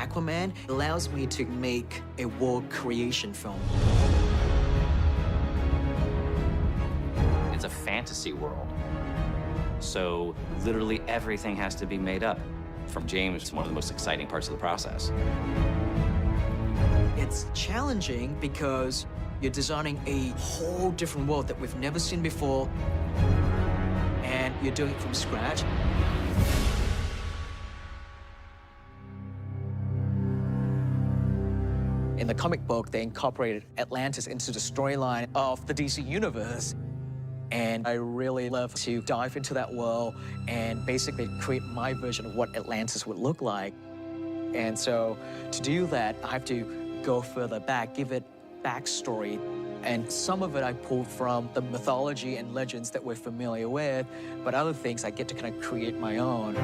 Aquaman allows me to make a world creation film. It's a fantasy world. So literally everything has to be made up. From James, it's one of the most exciting parts of the process. It's challenging because you're designing a whole different world that we've never seen before, and you're doing it from scratch. In the comic book, they incorporated Atlantis into the storyline of the DC universe. And I really love to dive into that world and basically create my version of what Atlantis would look like. And so to do that, I have to go further back, give it backstory. And some of it I pulled from the mythology and legends that we're familiar with, but other things I get to kind of create my own.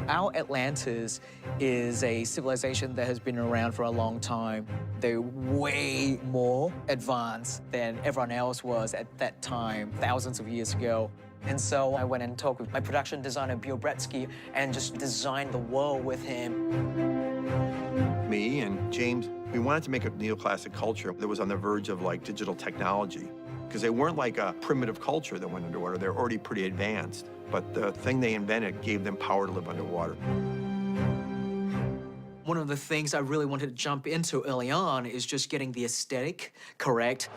Our Atlantis is a civilization that has been around for a long time. They're way more advanced than everyone else was at that time, thousands of years ago. And so I went and talked with my production designer, Bill Bretsky, and just designed the world with him. Me and James, we wanted to make a neoclassic culture that was on the verge of, like, digital technology, because they weren't like a primitive culture that went underwater. They're already pretty advanced. But the thing they invented gave them power to live underwater. One of the things I really wanted to jump into early on is just getting the aesthetic correct.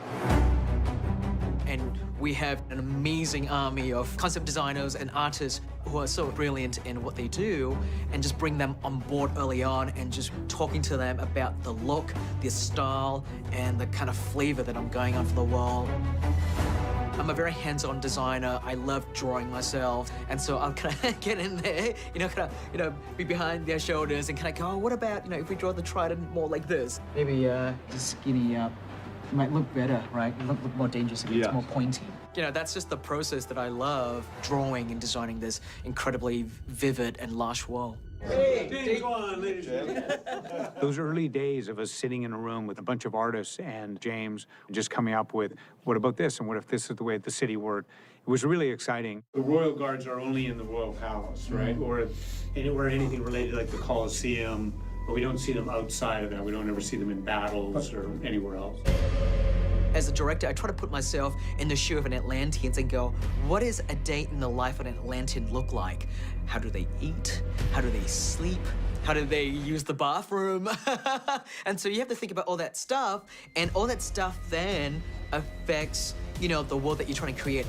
And we have an amazing army of concept designers and artists who are so brilliant in what they do, and just bring them on board early on and just talking to them about the look, the style, and the kind of flavor that I'm going on for the world. I'm a very hands-on designer. I love drawing myself, and so I'll kind of get in there, be behind their shoulders and kind of go, oh, what about, if we draw the trident more like this? Maybe just skinny up. It might look better, right? It look more dangerous if it's more pointy. That's just the process that I love, drawing and designing this incredibly vivid and lush world. Hey, go on, ladies and gentlemen. Those early days of us sitting in a room with a bunch of artists and James just coming up with, what about this, and what if this is the way the city worked? It was really exciting. The Royal Guards are only in the Royal Palace, right? Or anything related like the Colosseum, but we don't see them outside of that. We don't ever see them in battles or anywhere else. As a director, I try to put myself in the shoe of an Atlantean and go, what is a day in the life of an Atlantean look like? How do they eat? How do they sleep? How do they use the bathroom? And so you have to think about all that stuff, and all that stuff then affects, the world that you're trying to create.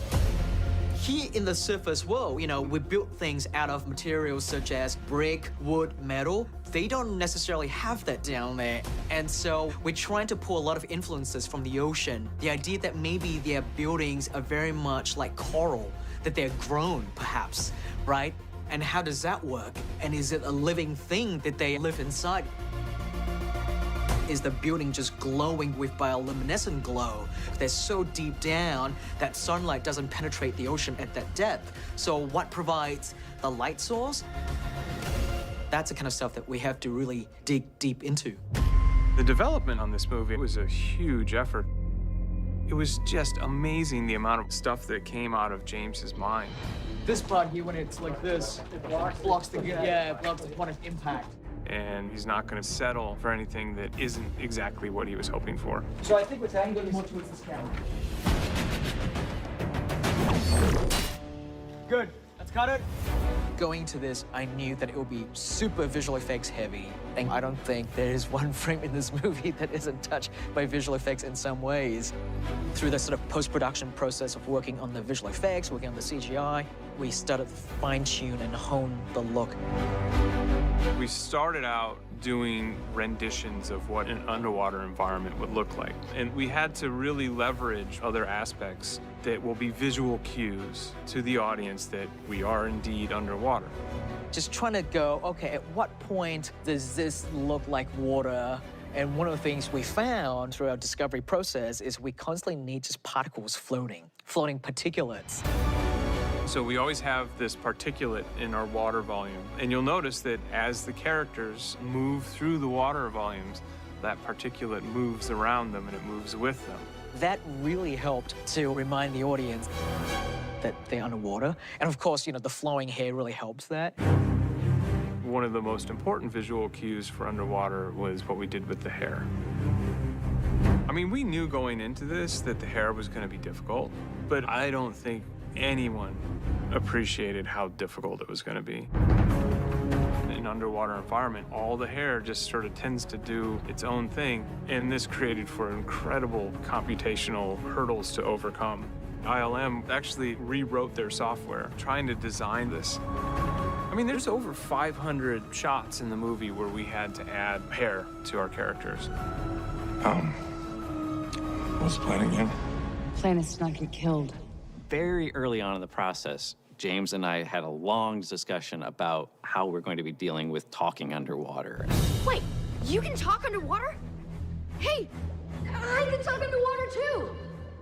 Here in the surface world, we built things out of materials such as brick, wood, metal. They don't necessarily have that down there. And so we're trying to pull a lot of influences from the ocean. The idea that maybe their buildings are very much like coral, that they're grown, perhaps, right? And how does that work? And is it a living thing that they live inside? Is the building just glowing with bioluminescent glow? They're so deep down that sunlight doesn't penetrate the ocean at that depth. So what provides the light source? That's the kind of stuff that we have to really dig deep into. The development on this movie was a huge effort. It was just amazing the amount of stuff that came out of James's mind. This part here, when it's like this, it blocks the point of impact. And he's not going to settle for anything that isn't exactly what he was hoping for. So I think we're going more towards this camera. Good. Let's cut it. Going to this, I knew that it would be super visual effects heavy. And I don't think there is one frame in this movie that isn't touched by visual effects in some ways. Through the sort of post-production process of working on the visual effects, working on the CGI, we started to fine-tune and hone the look. We started out doing renditions of what an underwater environment would look like. And we had to really leverage other aspects that will be visual cues to the audience that we are indeed underwater. Just trying to go, okay, at what point does this look like water? And one of the things we found through our discovery process is we constantly need just particles floating particulates. So we always have this particulate in our water volume. And you'll notice that as the characters move through the water volumes, that particulate moves around them and it moves with them. That really helped to remind the audience that they're underwater. And of course, the flowing hair really helps that. one of the most important visual cues for underwater was what we did with the hair. I mean, we knew going into this that the hair was going to be difficult, but I don't think anyone appreciated how difficult it was going to be. In an underwater environment, all the hair just sort of tends to do its own thing, and this created for incredible computational hurdles to overcome. ILM actually rewrote their software trying to design this. I mean, there's over 500 shots in the movie where we had to add hair to our characters. What's the plan again? Plan is to not get killed. Very early on in the process, James and I had a long discussion about how we're going to be dealing with talking underwater. Wait, you can talk underwater? Hey, I can talk underwater too.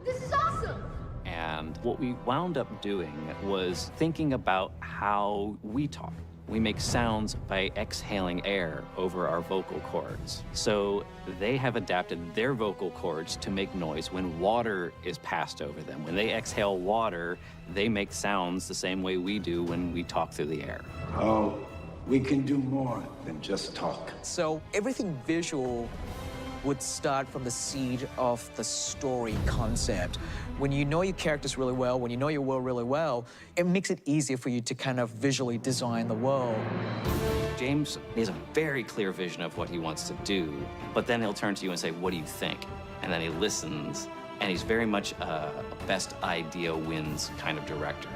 This is awesome. And what we wound up doing was thinking about how we talk. We make sounds by exhaling air over our vocal cords. So they have adapted their vocal cords to make noise when water is passed over them. When they exhale water, they make sounds the same way we do when we talk through the air. Oh, we can do more than just talk. So everything visual would start from the seed of the story concept. When you know your characters really well, when you know your world really well, it makes it easier for you to kind of visually design the world. James has a very clear vision of what he wants to do, but then he'll turn to you and say, what do you think? And then he listens, and he's very much a best idea wins kind of director,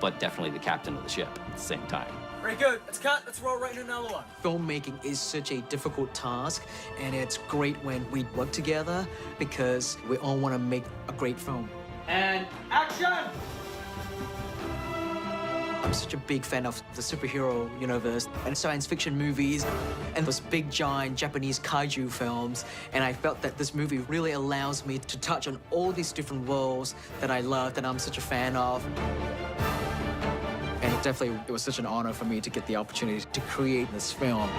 but definitely the captain of the ship at the same time. Very good. Let's cut. Let's roll right into another one. Filmmaking is such a difficult task, and it's great when we work together because we all want to make a great film. And action! I'm such a big fan of the superhero universe and science fiction movies and those big, giant Japanese kaiju films. And I felt that this movie really allows me to touch on all these different worlds that I love, that I'm such a fan of. And it was such an honor for me to get the opportunity to create this film.